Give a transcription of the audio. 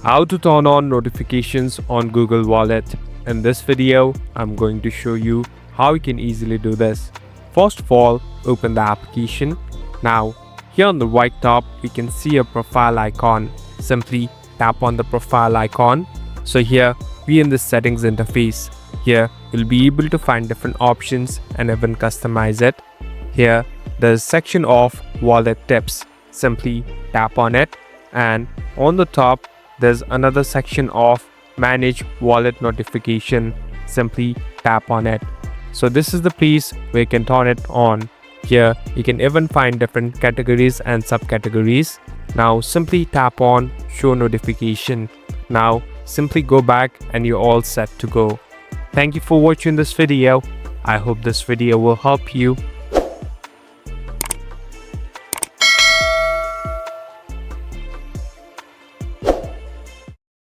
How to turn on notifications on Google Wallet. In this video, I'm going to show you how you can easily do this. First of all, open the application. Now, here on the right top, we can see a profile icon. Simply tap on the profile icon. So here, we in the settings interface. Here, you'll be able to find different options and even customize it. Here, there's a section of wallet tips. Simply tap on it, and on the top, there's another section of manage wallet notification. Simply tap on it. So this is the place where you can turn it on. Here you can even find different categories and subcategories. Now simply tap on show notification. Now simply go back and you're all set to go. Thank you for watching this video. I hope this video will help you.